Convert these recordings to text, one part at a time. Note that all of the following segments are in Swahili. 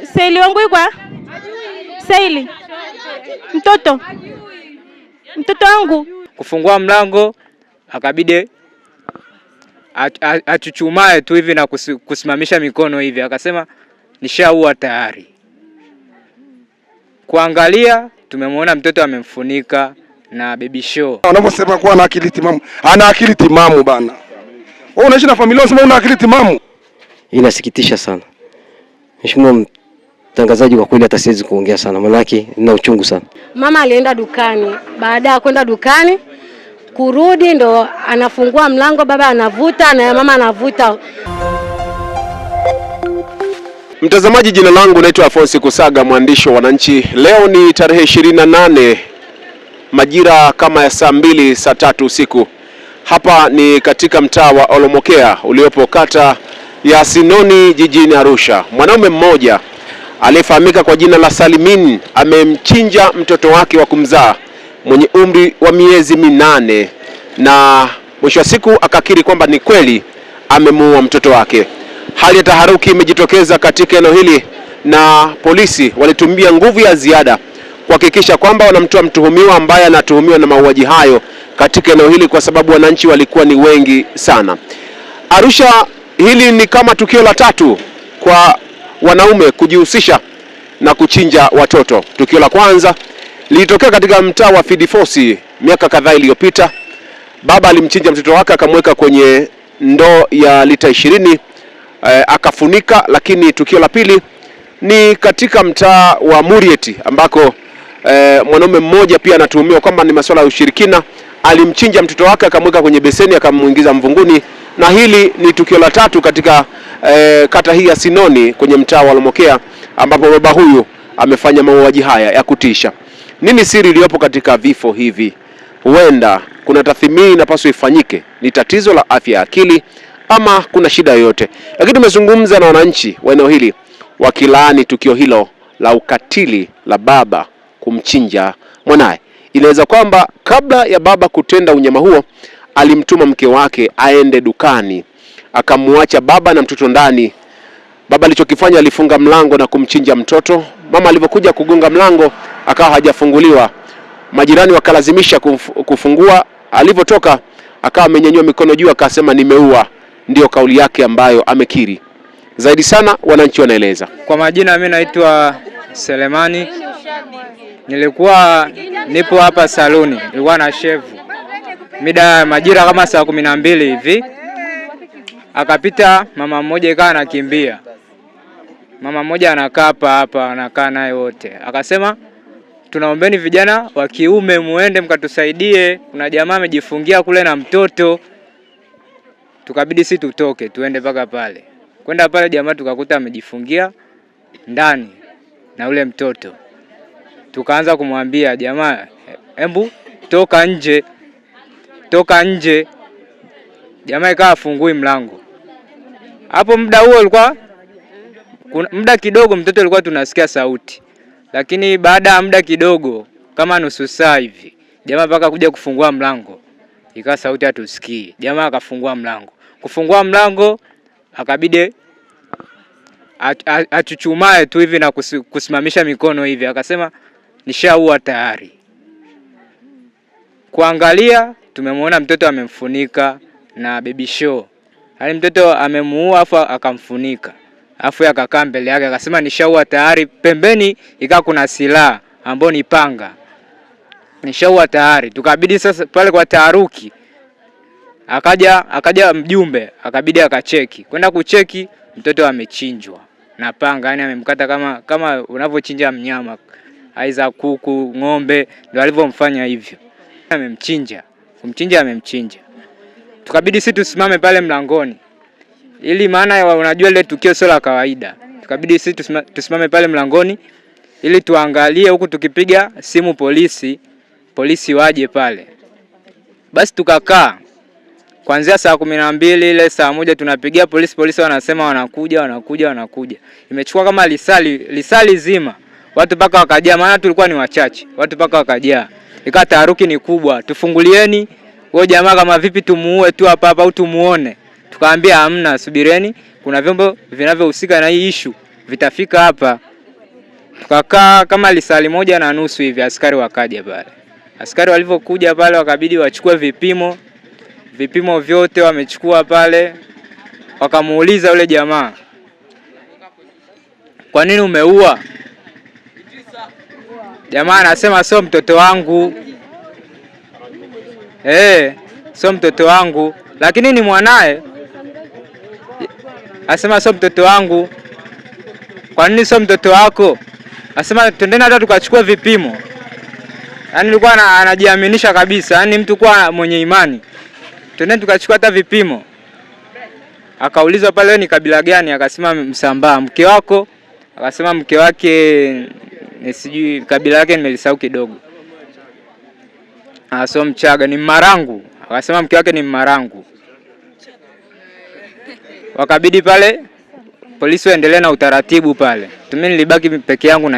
Seili wangu ikwa Seili mtoto wangu kufungua mlango akabidi achuchumae tu hivi na kusimamisha mikono hivi, akasema nishaua tayari. Kuangalia tumemwona mtoto amemfunika na baby show. Wanaposema kuwa ana akili timamu, ana akili timamu bana. Wewe unaishi na familia unasema una akili timamu? Inasikitisha sana. Mheshimiwa mtangazaji, kwa kweli hata siwezi kuongea sana, maana yake nina uchungu sana. Mama alienda dukani, baada ya kwenda dukani kurudi ndo anafungua mlango, baba anavuta na mama anavuta. Mtazamaji, jina langu naitwa Afonsi Kusaga, mwandishi wa Wananchi. Leo ni tarehe 28 majira kama ya saa 2 saa 3 usiku. Hapa ni katika mtaa wa Olomokea uliopo kata ya Sinoni jijini Arusha. Mwanaume mmoja aliyefahamika kwa jina la Salimin amemchinja mtoto wake wa kumzaa mwenye umri wa miezi 8 na mwisho wa siku akakiri kwamba ni kweli amemuua mtoto wake. Hali ya taharuki imejitokeza katika eneo hili na polisi walitumia nguvu ya ziada kuhakikisha kwamba wanamtoa mtuhumiwa ambaye anatuhumiwa na mauaji hayo katika eneo hili, kwa sababu wananchi walikuwa ni wengi sana. Arusha, hili ni kama tukio la 3 kwa wanaume kujihusisha na kuchinja watoto. Tukio la kwanza lilitokea katika mtaa wa Fidifosi miaka kadhaa iliyopita. Baba alimchinja mtoto wake akamweka kwenye ndoo ya lita 20 akafunika. Lakini tukio la pili ni katika mtaa wa Murieti ambako mwanaume mmoja pia anatuhumiwa kwamba ni masuala ya ushirikina, alimchinja mtoto wake akamweka kwenye beseni akamuingiza mvunguni. Na hili ni tukio la 3 katika kata hii ya Sinoni kwenye mtaa wa Olomokea ambapo baba huyu amefanya mauaji haya ya kutisha. Nini siri iliyopo katika vifo hivi? Huenda kuna tathmini inapaswa ifanyike, ni tatizo la afya ya akili ama kuna shida yoyote. Lakini tumezungumza na wananchi wa eneo hili wakilaani tukio hilo la ukatili la baba kumchinja mwanae. Inaweza kwamba kabla ya baba kutenda unyama huo alimtuma mke wake aende dukani, akamwacha baba na mtoto ndani. Baba alichokifanya alifunga mlango na kumchinja mtoto. Mama alipokuja kugonga mlango akawa hajafunguliwa. Majirani wakalazimisha kufungua. Alipotoka akawa amenyanyua mikono juu akasema nimeua. Ndio kauli yake ambayo amekiri. Zaidi sana wananchi wanaeleza. Kwa majina mimi naitwa Selemani. Nilikuwa nipo hapa saluni, nilikuwa na shevu. Majira kama saa 12 hivi akapita mama mmoja ikawa anakimbia. Mama mmoja anakaa hapa anakaa naye wote. Akasema tunaombeni vijana wa kiume muende mkatusaidie, kuna jamaa amejifungia kule na mtoto. Tukabidi sisi tutoke tuende mpaka pale. Kwenda pale jamaa tukakuta amejifungia ndani na ule mtoto. Tukaanza kumwambia jamaa, "Embu toka nje. Toka nje." Jamaa ikawa afungui mlango. Hapo muda huo ulikuwa muda kidogo, mtoto alikuwa tunasikia sauti. Lakini baada ya muda kidogo kama nusu saa hivi, jamaa mpaka kuja kufungua mlango, ikawa sauti hatusikii. Jamaa akafungua mlango. Kufungua mlango akabidi achuchumae tu hivi na kusimamisha mikono hivi, akasema nishaua tayari. Kuangalia tumemwona mtoto amemfunika na baby show. Yaani mtoto amemuua afu akamfunika. Afu akakaa mbele yake akasema nishaua tayari. Pembeni ikawa kuna silaha ambayo ni panga. Nishaua tayari. Tukabidi sasa pale kwa taharuki akaja mjumbe, akabidi akacheki. Kwenda kucheki mtoto amechinjwa na panga, yani amemkata kama unavyochinja mnyama, aiza kuku, ng'ombe, ndio alivyomfanya hivyo. Amemchinja. Tukabidi sisi tusimame pale mlangoni. Ili maana unajua ile tukio sio la kawaida. Tukabidi sisi tusimame pale mlangoni ili tuangalie, huku tukipiga simu polisi waje pale. Basi tukakaa kuanzia saa 12 ile saa 1 tunapigia polisi wanasema wanakuja. Imechukua kama lisali zima. Watu paka wakajaa, maana tulikuwa ni wachache. Watu paka wakajaa. Ikawa taharuki ni kubwa. Tufungulieni. Wao jamaa kama vipi tumuue tu hapa au tumuone. Tukaambia hamna, subireni, kuna vyombo vinavyohusika na hii issue vitafika hapa. Tukakaa kama lisali 1:30 hivi, askari wakaja pale. Askari walivyokuja pale wakabidi wachukue vipimo vyote wamechukua pale. Wakamuuliza yule jamaa, kwa nini umeua? Jamaa anasema sio mtoto wangu. Sio mtoto wangu, lakini ni mwanae. Asema sio mtoto wangu. Kwa nini sio mtoto wako? Asema twendeni hata tukachukua vipimo. Yaani alikuwa anajiaminisha kabisa, yaani mtu kwa mwenye imani. Twendeni tukachukua hata vipimo. Akaulizwa pale ni kabila gani? Akasema Msambaa. Mke wako? Akasema mke wake sijui kabila yake nimelisahau kidogo. So Mchaga, ni Mmarangu. Akasema mke wake ni Mmarangu. Wakabidi pale polisi waendelee na utaratibu pale. Mimi nilibaki peke yangu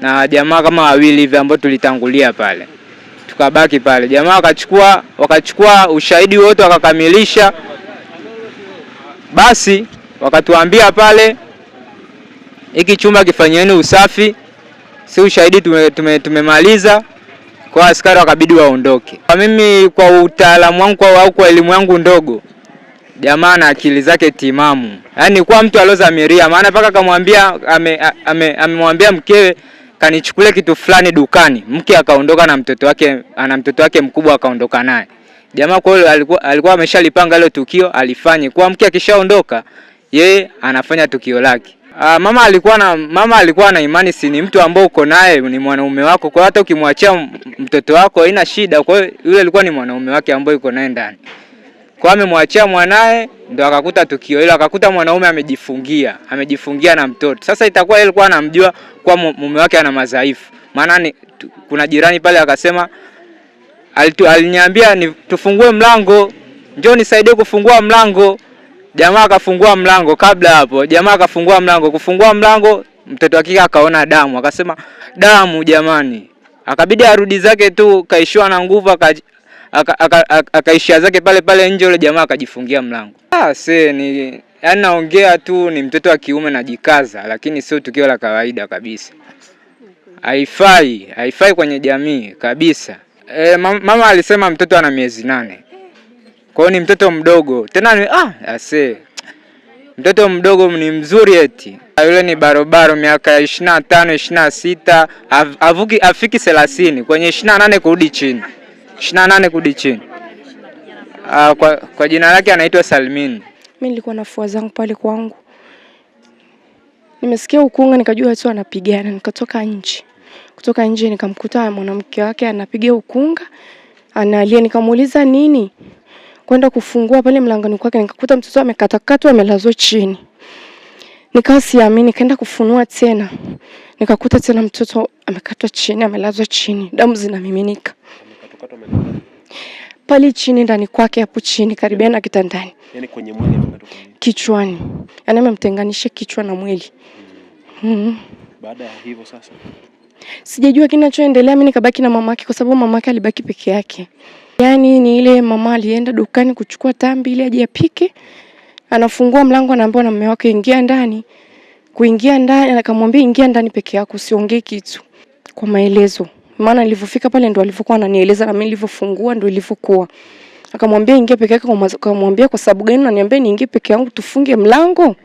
na jamaa kama wawili hivi ambao tulitangulia pale. Tukabaki pale. Jamaa wakachukua ushahidi wote wakakamilisha. Basi wakatuambia pale, hiki chumba kifanyeni usafi. Si ushahidi tumemaliza. Kwa askari wakabidi waondoke. Kwa mimi, kwa utaalamu wangu au kwa elimu yangu ndogo, jamaa na akili zake timamu. Yaani kwa mtu alozamiria, maana paka kamwambia amemwambia mkewe kanichukulie kitu fulani dukani. Mke akaondoka na mtoto wake mkubwa akaondoka naye. Jamaa kwa hiyo alikuwa ameshalipanga ile tukio alifanye. Kwa mke akishaondoka, yeye anafanya tukio lake. Mama alikuwa na imani si ni mtu ambao uko naye ni mwanaume wako. Kwa hata ukimwachia mtoto wako haina shida. Kwa hiyo yule alikuwa ni mwanaume wake ambao yuko naye ndani. Kwa amemwachia mwanae ndio akakuta tukio hilo, akakuta mwanaume amejifungia na mtoto. Sasa itakuwa yeye alikuwa anamjua kwa mume wake ana madhaifu. Maana kuna jirani pale akasema aliniambia tufungue mlango, njoo nisaidie kufungua mlango. Jamaa akafungua mlango. Kabla hapo jamaa akafungua mlango, kufungua mlango mtoto wake akaona damu, akasema damu jamani. Akabidi arudi zake tu, kaishiwa na nguvu, akaishia zake pale nje. Yule jamaa akajifungia mlango. Yaani naongea tu, ni mtoto wa kiume najikaza, lakini sio tukio la kawaida kabisa. Haifai kwenye jamii kabisa. Mama alisema mtoto ana miezi 8. Kwa hiyo ni mtoto mdogo. Tena mtoto mdogo ni mzuri eti. Yule ni barobaro miaka 25, 26, afiki 30, kwenye 28 kurudi chini. 28 kurudi chini. Kwa jina lake anaitwa Salmin. Mimi nilikuwa nafua zangu pale kwangu. Nimesikia ukunga, nikajua watu wanapigana, nikatoka nje. Kutoka nje nikamkuta mwanamke wake anapiga ukunga, analia. Nikamuuliza nini? Kwenda kufungua pale mlangoni kwake nikakuta mtoto amekatakatwa amelazwa chini. Nikawa siamini, kaenda kufunua tena. Nikakuta tena mtoto amekatwa chini, amelazwa chini, damu zinamiminika. Pale chini ndani kwake, hapo chini karibia na kitandani. Yaani kwenye mwili amekatwa kichwani. Yaani amemtenganisha kichwa na mwili. Baada ya hivyo sasa sijajua kinachoendelea. Mimi nikabaki na mamake kwa sababu mamake alibaki peke yake. Yaani ni ile mama alienda dukani kuchukua tambi ili aje apike. Anafungua mlango anaambiwa na mume wake ingia ndani. Kuingia ndani akamwambia ingia ndani peke yako, usiongee kitu. Kwa maelezo. Maana nilipofika pale ndo alivyokuwa ananieleza na mimi nilivyofungua ndo ilivyokuwa. Akamwambia ingia peke yake, akamwambia kwa sababu gani unaniambia niingie peke yangu, tufunge mlango?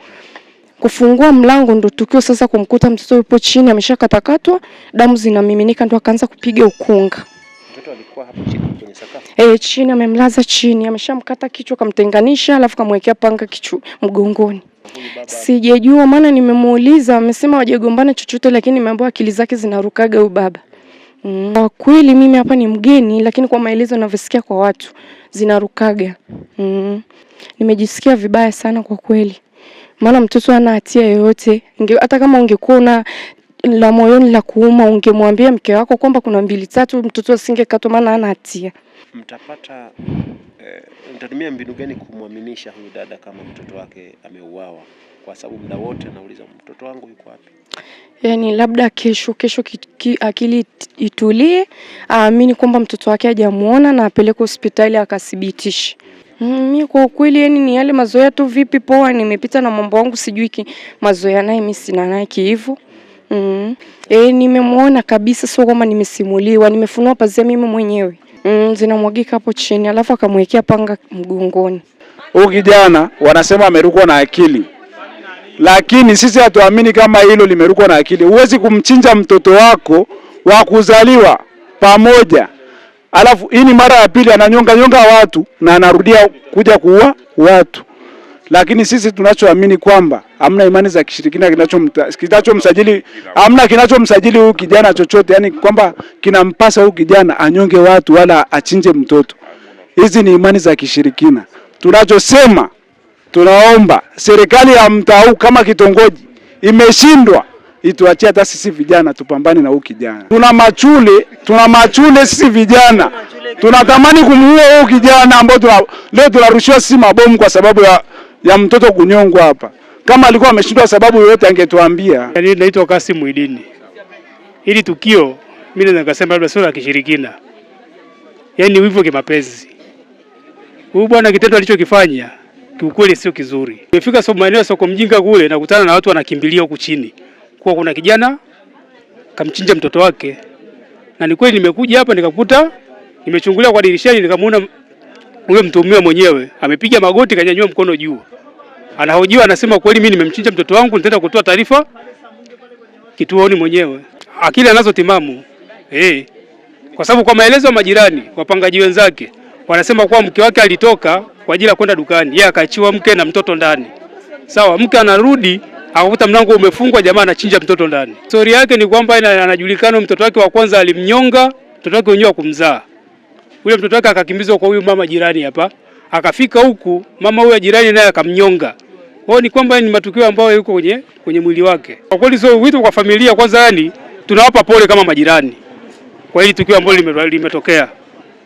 Kufungua mlango ndo tukio sasa, kumkuta mtoto yupo chini ameshakatakatwa, damu zinamiminika, ndo akaanza kupiga ukunga. Mtoto alikuwa hapo chini kwenye sakafu. Chini amemlaza chini, ameshamkata kichwa, kamtenganisha, alafu kamwekea panga kichwa mgongoni. Sijajua maana nimemuuliza, amesema wajegombana chochote, lakini nimeambiwa akili zake zinarukaga huyu baba. Kwa kweli mimi hapa ni mgeni, lakini kwa maelezo ninavyosikia kwa watu zinarukaga. Nimejisikia vibaya sana kwa kweli. Maana mtoto hana hatia yoyote. Hata kama ungekuwa na la moyoni la kuuma, ungemwambia mke wako kwamba kuna 2 3, mtoto asingekatwa, maana hana hatia. Mtatumia mbinu gani kumwaminisha huyu dada kama mtoto wake ameuawa? Kwa sababu muda wote anauliza mtoto wangu yuko wapi? Yaani labda kesho akili itulie, aamini kwamba mtoto wake hajamuona na apeleke hospitali akathibitishe. Mimi kwa ukweli yani ni yale mazoea tu, vipi poa, nimepita na mambo yangu, sijui mazoea naye mimi sina naye hivyo. Nimemuona kabisa, sio kama nimesimuliwa, nimefunua pazia mimi mwenyewe. Zinamwagika hapo chini, alafu akamwekea panga mgongoni. Huyu kijana wanasema amerukwa na akili, lakini sisi hatuamini kama hilo limerukwa na akili. Huwezi kumchinja mtoto wako wa kuzaliwa pamoja, alafu hii ni mara ya pili ananyonga watu na anarudia kuja kuua watu. Lakini sisi tunachoamini kwamba hamna imani za kishirikina kinachomsajili, hamna kinachomsajili huyu kijana chochote, yani kwamba kinampasa huyu kijana anyonge watu wala achinje mtoto. Hizi ni imani za kishirikina. Tunachosema, tunaomba serikali ya mtaa huu kama kitongoji imeshindwa, ituachie hata sisi vijana tupambane na huyu kijana. Tuna machule sisi vijana. Tunatamani kumuua huyu kijana ambao leo tunarushiwa sisi mabomu kwa sababu ya mtoto kunyongwa hapa. Kama alikuwa ameshindwa sababu yoyote angetuambia. Yaani naitwa Kasim Muidini. Hili tukio mimi naweza kusema labda sio la kishirikina. Yaani hivyo kimapenzi. Huyu bwana kitendo alichokifanya kiukweli sio kizuri. Nimefika maeneo ya soko mjinga kule na kukutana na watu wanakimbilia huku chini. Kwa kuna kijana kamchinja mtoto wake. Na ni kweli nimekuja hapa nikakuta, nimechungulia kwa dirishani nikamuona huyo mtuhumiwa mwenyewe amepiga magoti, kanyanyua mkono juu. Anahojiwa, anasema kweli mimi nimemchinja mtoto wangu, nitaenda kutoa taarifa kituoni mwenyewe. Akili anazo timamu. Kwa sababu kwa maelezo ya majirani, wapangaji wenzake wanasema kuwa mke wake alitoka kwa ajili ya kwenda dukani, yeye akaachiwa mke na mtoto ndani. Sawa, mke anarudi akakuta mlango umefungwa, jamaa anachinja mtoto ndani. Story yake ni kwamba anajulikana mtoto wake wa kwanza alimnyonga, mtoto wake wenyewe kumzaa. Ule mtoto wake akakimbizwa kwa huyu mama jirani hapa. Akafika huku, mama huyu jirani naye akamnyonga. Kwa ni kwamba ni matukio ambayo yuko kwenye mwili wake. Kwa kweli sio wito kwa familia, kwanza yani tunawapa pole kama majirani kwa hili tukio ambalo limetokea.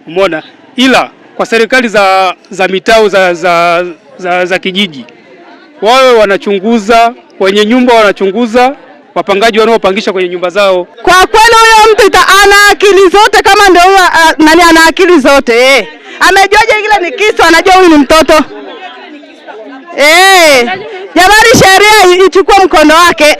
Umeona? Ila kwa serikali za mitaa za kijiji, wao wanachunguza kwenye nyumba, wanachunguza wapangaji wanaopangisha kwenye nyumba zao. Kwa kweli huyo mtu ana akili zote, kama ndio huyo nani ana akili zote. Amejuaje kile ni kisu, anajua huyu ni mtoto. Jamani, sheria ichukue mkono wake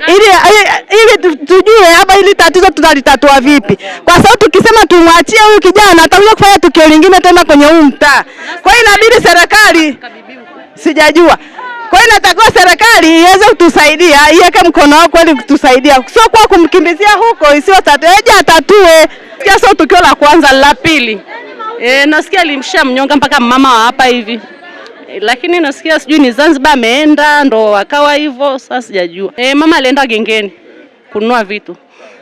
ili tujue hapa ili tatizo tutalitatua vipi. Kwa sababu tukisema tumwachie huyu kijana atakuja kufanya tukio lingine tena kwenye huu mtaa. Kwa hiyo inabidi serikali, sijajua. Kwa hiyo inatakiwa serikali iweze kutusaidia, iweke mkono wako ili kutusaidia. Sio kwa kumkimbizia huko, isiyo atatue. Sio tukio la kwanza, la pili. Nasikia alimshamnyonga mpaka mama wa hapa hivi. Lakini nasikia sijui ni Zanzibar ameenda ndo akawa hivyo, sasa sijajua. Mama alienda gengeni kununua vitu.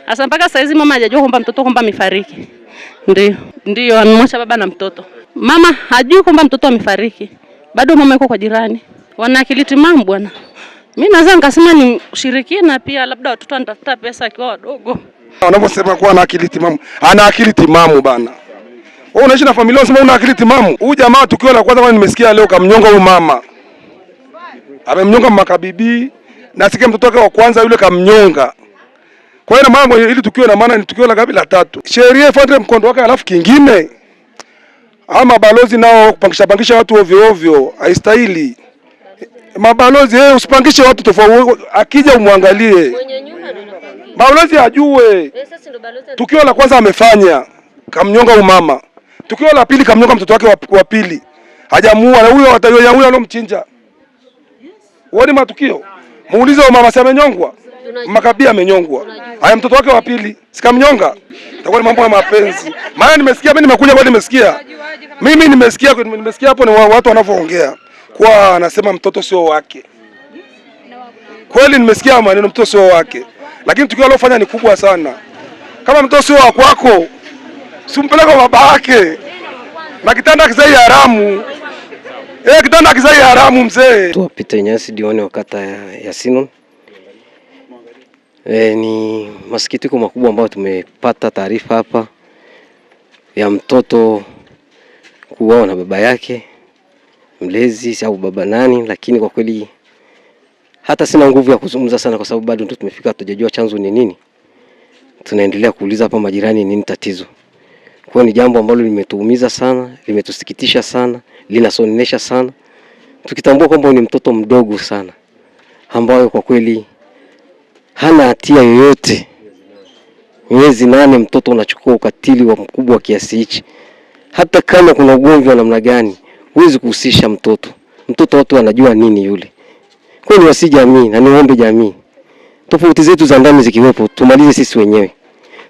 Sasa mpaka saa hizi mama hajajua kwamba mtoto kwamba amefariki. Ndio amemwacha baba na mtoto. Mama hajui kwamba mtoto amefariki. Bado mama yuko kwa jirani. Wana akili timamu bwana. Mimi naweza nikasema ni ushirikina pia, labda watoto wanatafuta pesa akiwa wadogo. Wanaposema kuwa ana akili timamu, ana akili timamu bana. Wewe unaishi na familia unasema una akili timamu. Huyu jamaa tukio la kwanza nimesikia leo kamnyonga huyu mama. Amemnyonga makabibi, na sikia mtoto wake wa kwanza yule kamnyonga. Kwa hiyo mambo ili tukio na maana ni tukio la gapi la tatu. Sheria ifuate mkondo wake, alafu kingine ama balozi nao kupangisha watu ovyo ovyo haistahili. Mabalozi usipangishe watu tofauti, akija umwangalie. Balozi ajue. Tukio la kwanza amefanya kamnyonga umama. Tukio la pili kamnyonga mtoto wake wa pili. Hajamuua na huyo atayoya huyo alomchinja. Uone matukio. Muulize wa mama si amenyongwa. Makabia amenyongwa. Haya mtoto wake wa pili sikamnyonga. Itakuwa ni mambo ya mapenzi. Maana nimesikia mimi nimekuja kwa nimesikia. Mimi nimesikia hapo ni watu wanavyoongea. Kwa anasema mtoto sio wake. Kweli nimesikia maneno mtoto sio wake. Lakini tukio alofanya ni kubwa sana. Kama mtoto sio wa kwako, usimpeleke kwa baba yake. Na kitanda kizai haramu. Kitanda kizai haramu mzee. Tuwapite Nyasi diwani wa kata ya Sinon. Ni masikitiko makubwa ambayo tumepata taarifa hapa ya mtoto kuuawa na baba yake mlezi au baba nani, lakini kwa kweli hata sina nguvu ya kuzungumza sana kwa sababu bado ndio tumefika, hatujajua chanzo ni nini. Tunaendelea kuuliza hapa majirani nini tatizo. Kwa ni jambo ambalo limetuumiza sana, limetusikitisha sana, linasonesha sana. Tukitambua kwamba ni mtoto mdogo sana ambaye kwa kweli hana hatia yoyote. Miezi 8 mtoto unachukua ukatili wa mkubwa kiasi hichi. Hata kama kuna ugomvi wa namna gani, huwezi kuhusisha mtoto. Mtoto watu wanajua nini yule. Kwa ni wasi jamii na niombe jamii, tofauti zetu za ndani zikiwepo tumalize sisi wenyewe.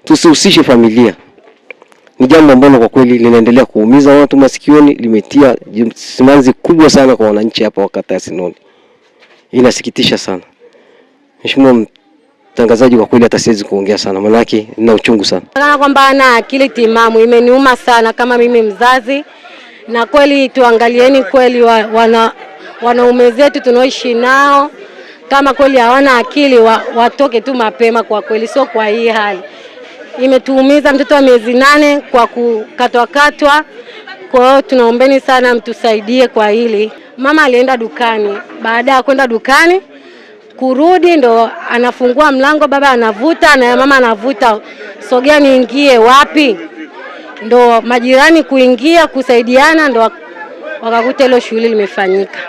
Tusihusishe familia. Ni jambo ambalo kwa kweli linaendelea kuumiza watu masikioni, limetia simanzi kubwa sana kwa wananchi hapa wa kata ya Sinoni. Inasikitisha sana. Mheshimiwa mtangazaji, kwa kweli hata siwezi kuongea sana, maana yake nina uchungu sana. Kana kwamba ana akili timamu, imeniuma sana kama mimi mzazi, na kweli tuangalieni kweli wanaume zetu tunaoishi nao, kama kweli hawana akili watoke tu mapema. Kwa kweli sio kwa hii hali. Imetuumiza mtoto wa miezi 8 kwa kukatwa. Kwa hiyo tunaombeni sana mtusaidie kwa hili. Mama alienda dukani, baada ya kwenda dukani kurudi ndo anafungua mlango, baba anavuta na mama anavuta, sogea niingie wapi? Ndo majirani kuingia kusaidiana, ndo wakakuta hilo shughuli limefanyika.